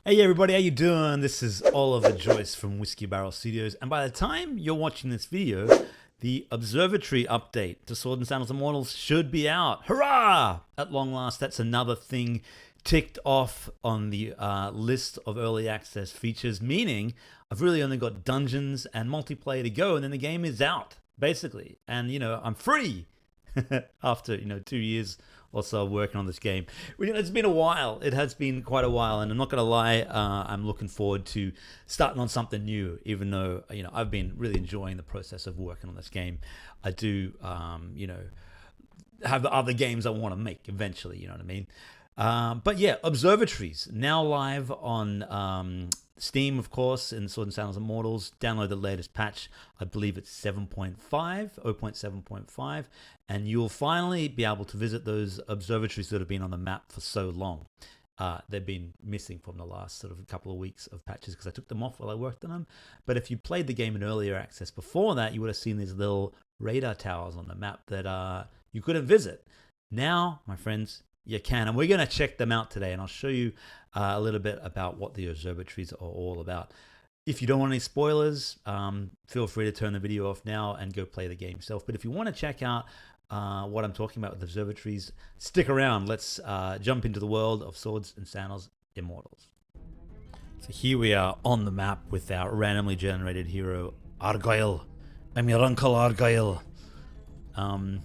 Hey everybody, how you doing? This is Oliver Joyce from Whiskeybarrel Studios, and by the time you're watching this video, the Observatory update to Sword and Sandals Immortals should be out. Hurrah! At long last, that's another thing ticked off on the list of early access features, meaning I've really only got dungeons and multiplayer to go, and then the game is out, basically. And, I'm free after, 2 years or so working on this game. It's been a while. It has been quite a while, and I'm not going to lie, I'm looking forward to starting on something new, even though, I've been really enjoying the process of working on this game. I do, have other games I want to make eventually, you know what I mean? But yeah, Observatories, now live on Steam, of course, in Sword and Sandals Immortals. Download the latest patch. I believe it's 0.7.5, and you'll finally be able to visit those observatories that have been on the map for so long. They've been missing from the last sort of couple of weeks of patches because I took them off while I worked on them. But if you played the game in earlier access before that, you would have seen these little radar towers on the map that you couldn't visit. Now, my friends, you can, and we're going to check them out today, and I'll show you a little bit about what the observatories are all about. If you don't want any spoilers, feel free to turn the video off now and go play the game yourself. But if you want to check out what I'm talking about with observatories, stick around. Let's jump into the world of Swords and Sandals Immortals. So here we are on the map with our randomly generated hero, Argyle. I'm your Uncle Argyle. And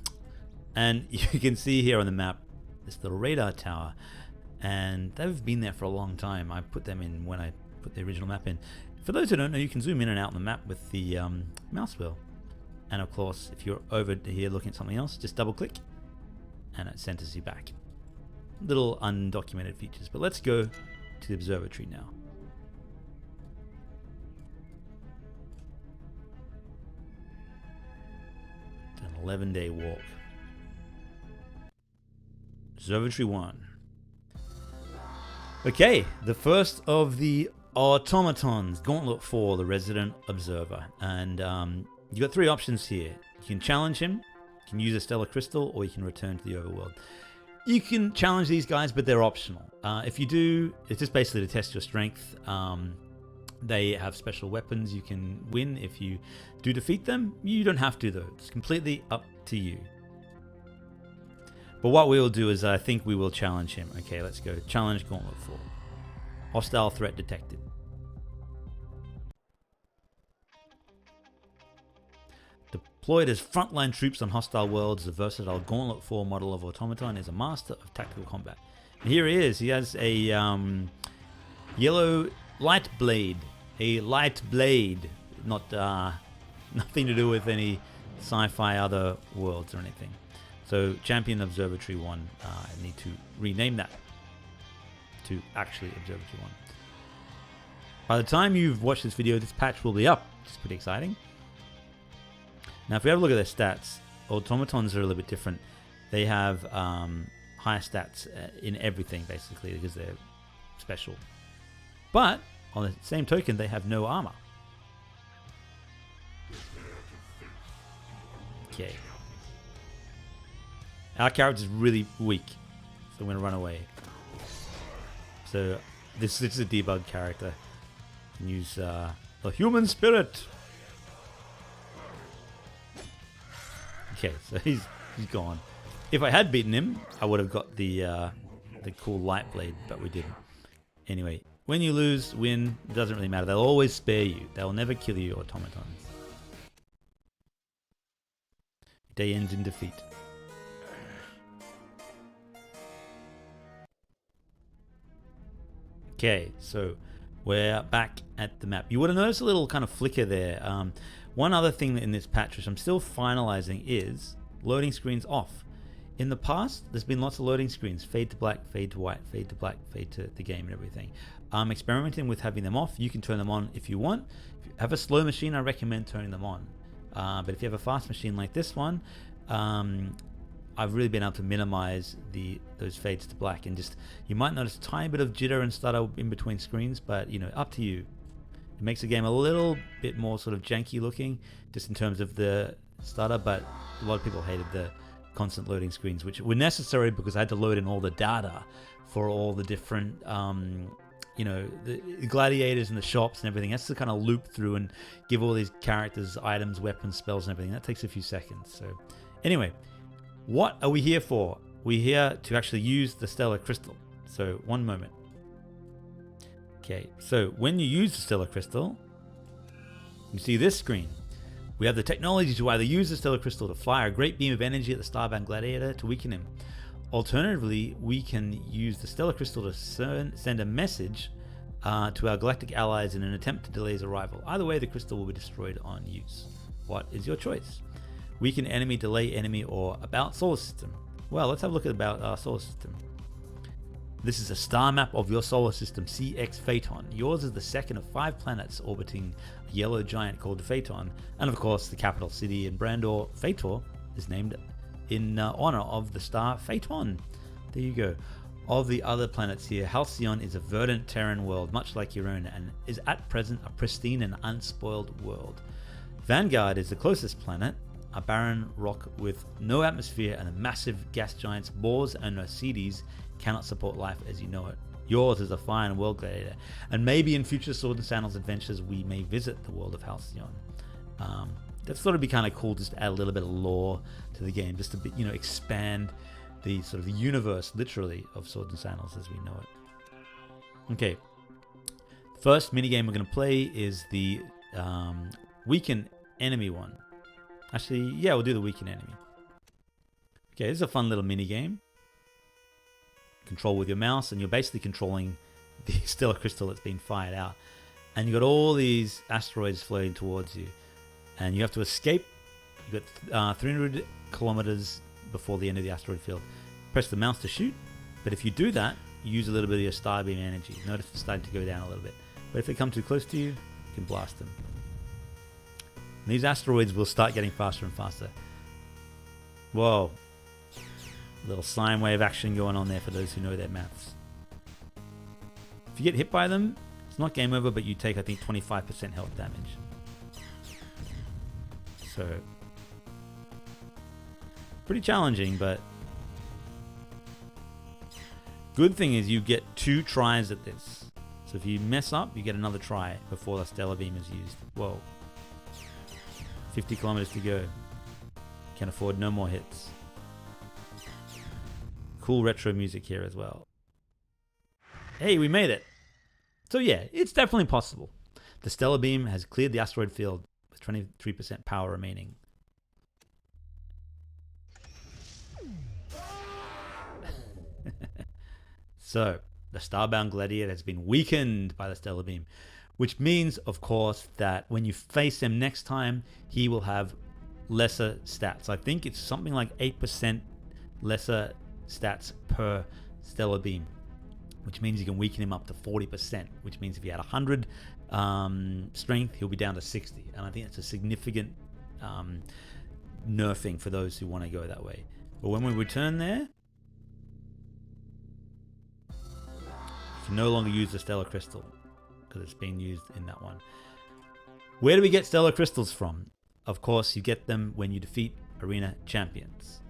you can see here on the map this little radar tower, and they've been there for a long time. I put them in when I put the original map in. For those who don't know, you can zoom in and out on the map with the mouse wheel, and of course if you're over here looking at something else, just double click and it centers you back. Little undocumented features, but let's go to the observatory now. It's an 11-day walk. Observatory 1. Okay, the first of the automatons, Gauntlet 4, the resident observer. And you got three options here. You can challenge him, you can use a stellar crystal, or you can return to the overworld. You can challenge these guys, but they're optional. If you do, it's just basically to test your strength. They have special weapons you can win if you do defeat them. You don't have to, though. It's completely up to you. But what we will do is I think we will challenge him. Okay, let's go. Challenge Gauntlet 4. Hostile threat detected. Deployed as frontline troops on hostile worlds, the versatile Gauntlet 4 model of automaton is a master of tactical combat. And here he is. He has a yellow light blade. A light blade. Not nothing to do with any sci-fi other worlds or anything. So Champion Observatory 1, I need to rename that to actually Observatory 1. By the time you've watched this video, this patch will be up, which is pretty exciting. Now if we have a look at their stats, automatons are a little bit different. They have higher stats in everything basically because they're special. But on the same token, they have no armor. Okay. Our character's really weak, so I'm going to run away. So this is a debug character. You can use the human spirit. Okay, so he's gone. If I had beaten him, I would have got the cool light blade, but we didn't. Anyway, when you lose, win, it doesn't really matter. They'll always spare you. They'll never kill you, automatons. Day ends in defeat. Okay, so we're back at the map. You would have noticed a little kind of flicker there. One other thing in this patch, which I'm still finalizing, is loading screens off. In the past, there's been lots of loading screens. Fade to black, fade to white, fade to black, fade to the game and everything. I'm experimenting with having them off. You can turn them on if you want. If you have a slow machine, I recommend turning them on. But if you have a fast machine like this one, I've really been able to minimize those fades to black, and just you might notice a tiny bit of jitter and stutter in between screens, but up to you. It makes the game a little bit more sort of janky looking, just in terms of the stutter, but a lot of people hated the constant loading screens, which were necessary because I had to load in all the data for all the different the gladiators and the shops and everything. That's to kind of loop through and give all these characters items, weapons, spells, and everything. That takes a few seconds. So anyway, what are we here for? We're here to actually use the stellar crystal. So one moment. Okay, so when you use the stellar crystal, you see this screen. We have the technology to either use the stellar crystal to fire a great beam of energy at the starbound gladiator to weaken him. Alternatively, we can use the stellar crystal to send a message to our galactic allies in an attempt to delay his arrival. Either way, the crystal will be destroyed on use. What is your choice? Weaken enemy, delay enemy, or about solar system? Well, let's have a look at about our solar system. This is a star map of your solar system, CX Phaeton. Yours is the second of 5 planets orbiting a yellow giant called Phaeton. And of course, the capital city in Brandor, Phaetor, is named in honor of the star Phaeton. There you go. Of the other planets here, Halcyon is a verdant Terran world, much like your own, and is at present a pristine and unspoiled world. Vanguard is the closest planet, a barren rock with no atmosphere, and the massive gas giants Bors and Mercedes cannot support life as you know it. Yours is a fine world gladiator, and maybe in future Sword and Sandals adventures we may visit the world of Halcyon. That's thought it'd be kind of cool just to add a little bit of lore to the game, just to expand the sort of universe, literally, of Swords and Sandals as we know it. Okay, first minigame we're going to play is the weaken enemy one. Actually, yeah, we'll do the weaken enemy. Okay, this is a fun little minigame. Control with your mouse, and you're basically controlling the stellar crystal that's been fired out. And you've got all these asteroids floating towards you. And you have to escape. You've got 300 kilometers before the end of the asteroid field. Press the mouse to shoot, but if you do that, you use a little bit of your starbeam energy. Notice it's starting to go down a little bit. But if they come too close to you, you can blast them. And these asteroids will start getting faster and faster. Whoa. Little sine wave action going on there for those who know their maths. If you get hit by them, it's not game over, but you take, I think, 25% health damage. So, pretty challenging, but good thing is you get 2 tries at this. So if you mess up, you get another try before the stellar beam is used. Whoa. 50 kilometers to go. Can afford no more hits. Cool retro music here as well. Hey, we made it. So yeah, it's definitely possible. The stellar beam has cleared the asteroid field with 23% power remaining. So, the starbound gladiator has been weakened by the stellar beam, which means, of course, that when you face him next time, he will have lesser stats. I think it's something like 8% lesser stats per stellar beam, which means you can weaken him up to 40%, which means if he had 100 strength, he'll be down to 60. And I think that's a significant nerfing for those who want to go that way. But when we return there, you can no longer use the stellar crystal because it's being used in that one. Where do we get stellar crystals from? Of course, you get them when you defeat arena champions.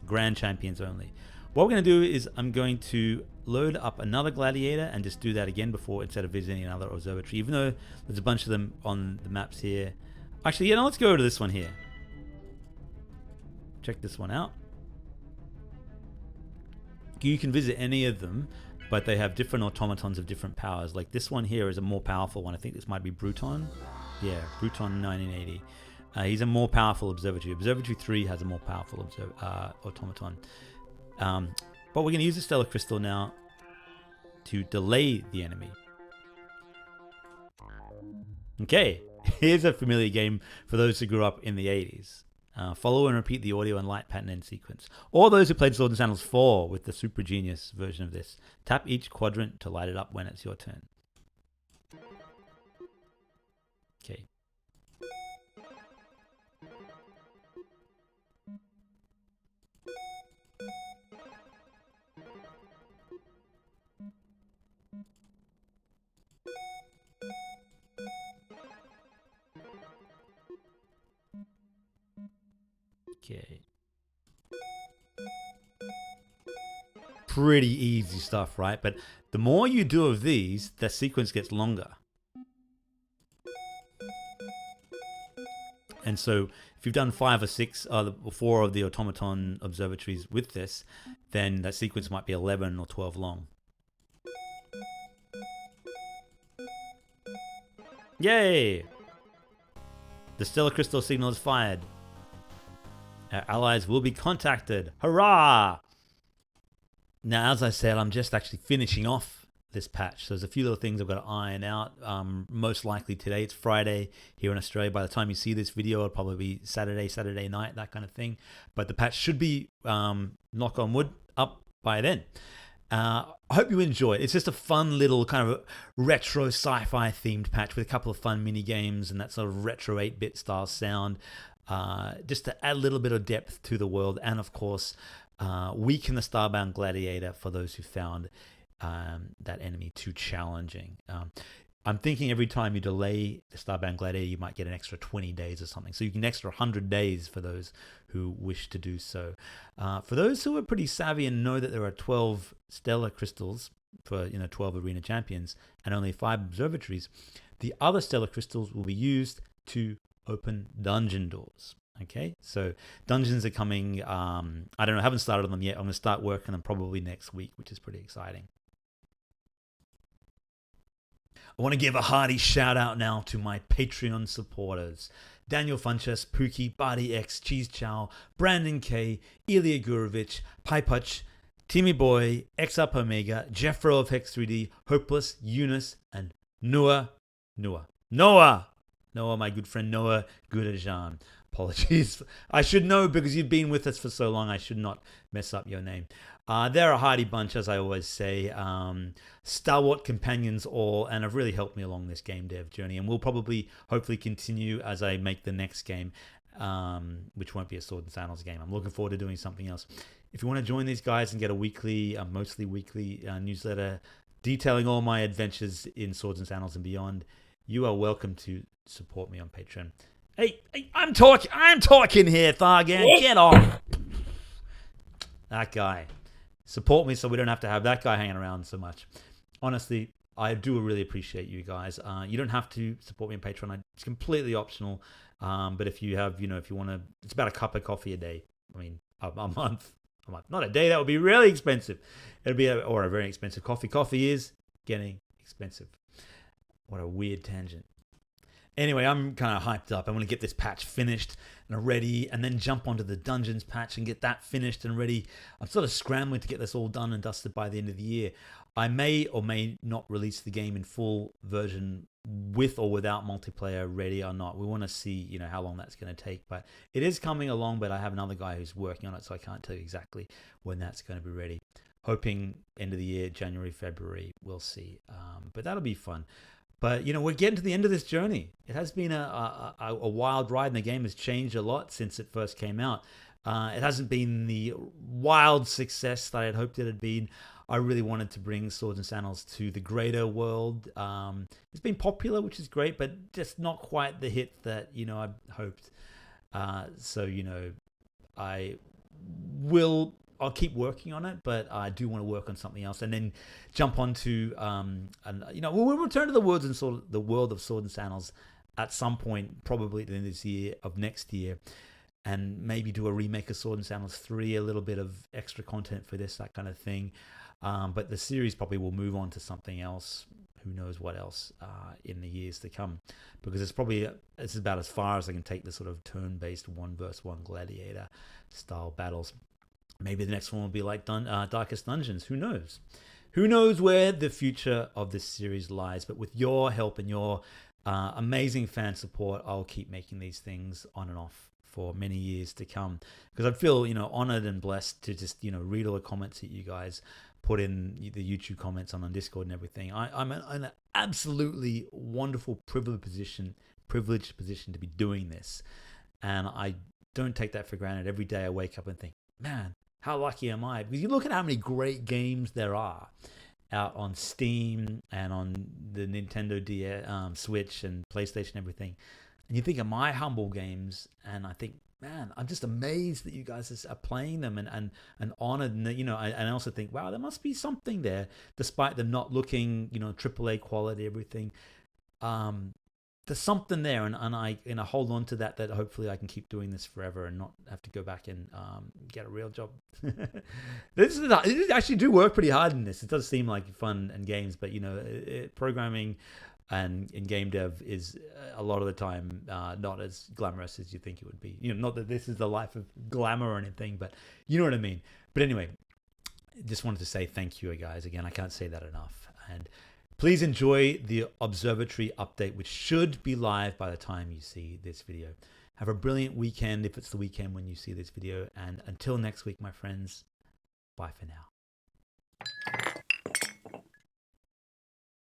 Grand champions only. What we're going to do is I'm going to load up another gladiator and just do that again before, instead of visiting another observatory, even though there's a bunch of them on the maps here. Actually, let's go to this one here. Check this one out. You can visit any of them, but they have different automatons of different powers. Like this one here is a more powerful one. I think this might be Bruton. Yeah, Bruton 1980. He's a more powerful observatory. Observatory 3 has a more powerful automaton. But we're going to use the stellar crystal now to delay the enemy. Okay, here's a familiar game for those who grew up in the 80s. Follow and repeat the audio and light pattern end sequence. Or those who played Swords and Sandals 4 with the Super Genius version of this. Tap each quadrant to light it up when it's your turn. Okay. Okay. pretty easy stuff, right? But the more you do of these, the sequence gets longer. And so if you've done 5 or 6 or 4 of the automaton observatories with this, then that sequence might be 11 or 12 long. Yay! The stellar crystal signal is fired. Our allies will be contacted. Hurrah! Now, as I said, I'm just actually finishing off this patch. So there's a few little things I've got to iron out. Most likely today, it's Friday here in Australia. By the time you see this video, it'll probably be Saturday night, that kind of thing. But the patch should be, knock on wood, up by then. I hope you enjoy it. It's just a fun little kind of retro sci-fi themed patch with a couple of fun mini games and that sort of retro 8-bit style sound, just to add a little bit of depth to the world. And of course, weaken the Starbound Gladiator for those who found that enemy too challenging. I'm thinking every time you delay the Starbound Gladiator, you might get an extra 20 days or something. So you can extra 100 days for those who wish to do so. For those who are pretty savvy and know that there are 12 stellar crystals for 12 arena champions and only 5 observatories, the other stellar crystals will be used to open dungeon doors. Okay, so dungeons are coming. I don't know, I haven't started on them yet. I'm going to start working on them probably next week, which is pretty exciting. I want to give a hearty shout out now to my Patreon supporters. Daniel Funches, Pookie, Barty X, Cheese Chow, Brandon K, Ilya Gurovich, Pipuch, Timmy Boy, X Up Omega, Jeffro of Hex 3D, Hopeless, Eunice, and Noah, my good friend Noah Gudajan. Apologies. I should know because you've been with us for so long. I should not mess up your name. They're a hearty bunch, as I always say. Stalwart companions all, and have really helped me along this game dev journey. And we'll probably, hopefully, continue as I make the next game, which won't be a Sword and Sandals game. I'm looking forward to doing something else. If you want to join these guys and get a weekly, mostly weekly newsletter detailing all my adventures in Swords and Sandals and beyond, you are welcome to support me on Patreon. Hey, I'm talking here, Thargan. Get off. That guy. Support me so we don't have to have that guy hanging around so much. Honestly, I do really appreciate you guys. You don't have to support me on Patreon. It's completely optional. But if you have, if you want to, it's about a cup of coffee a day. I mean, a month. Not a day. That would be really expensive. It'd be a very expensive coffee. Coffee is getting expensive. What a weird tangent. Anyway, I'm kind of hyped up. I want to get this patch finished and ready and then jump onto the dungeons patch and get that finished and ready. I'm sort of scrambling to get this all done and dusted by the end of the year. I may or may not release the game in full version with or without multiplayer ready or not. We want to see, how long that's going to take. But it is coming along, but I have another guy who's working on it, so I can't tell you exactly when that's going to be ready. Hoping end of the year, January, February, we'll see. But that'll be fun. But, we're getting to the end of this journey. It has been a wild ride, and the game has changed a lot since it first came out. It hasn't been the wild success that I had hoped it had been. I really wanted to bring Swords and Sandals to the greater world. It's been popular, which is great, but just not quite the hit that, I hoped. I'll keep working on it, but I do want to work on something else and then jump onto, we'll return to the world of Sword and Sandals at some point, probably at the end of next year, and maybe do a remake of Sword and Sandals 3, a little bit of extra content for this, that kind of thing. But the series probably will move on to something else. Who knows what else in the years to come, because it's about as far as I can take the sort of turn-based 1v1 gladiator style battles. Maybe the next one will be like Darkest Dungeons. Who knows? Who knows where the future of this series lies? But with your help and your amazing fan support, I'll keep making these things on and off for many years to come. Because I feel, honored and blessed to just, read all the comments that you guys put in, the YouTube comments on Discord and everything. I'm in an absolutely wonderful, privileged position to be doing this. And I don't take that for granted. Every day I wake up and think, man, how lucky am I? Because you look at how many great games there are out on Steam and on the Nintendo DS, Switch and PlayStation and everything. And you think of my humble games, and I think, man, I'm just amazed that you guys are playing them and honored. And you know, I also think, wow, there must be something there, despite them not looking, you know, AAA quality, everything. Um, there's something there, and I hold on to that hopefully I can keep doing this forever and not have to go back and get a real job. It actually do work pretty hard in this. It does seem like fun and games, but you know, programming and in game dev is a lot of the time not as glamorous as you think it would be. You know, not that this is the life of glamour or anything, but you know what I mean. But anyway, just wanted to say thank you guys again. I can't say that enough. And please enjoy the Observatory update, which should be live by the time you see this video. Have a brilliant weekend if it's the weekend when you see this video. And until next week, my friends, bye for now.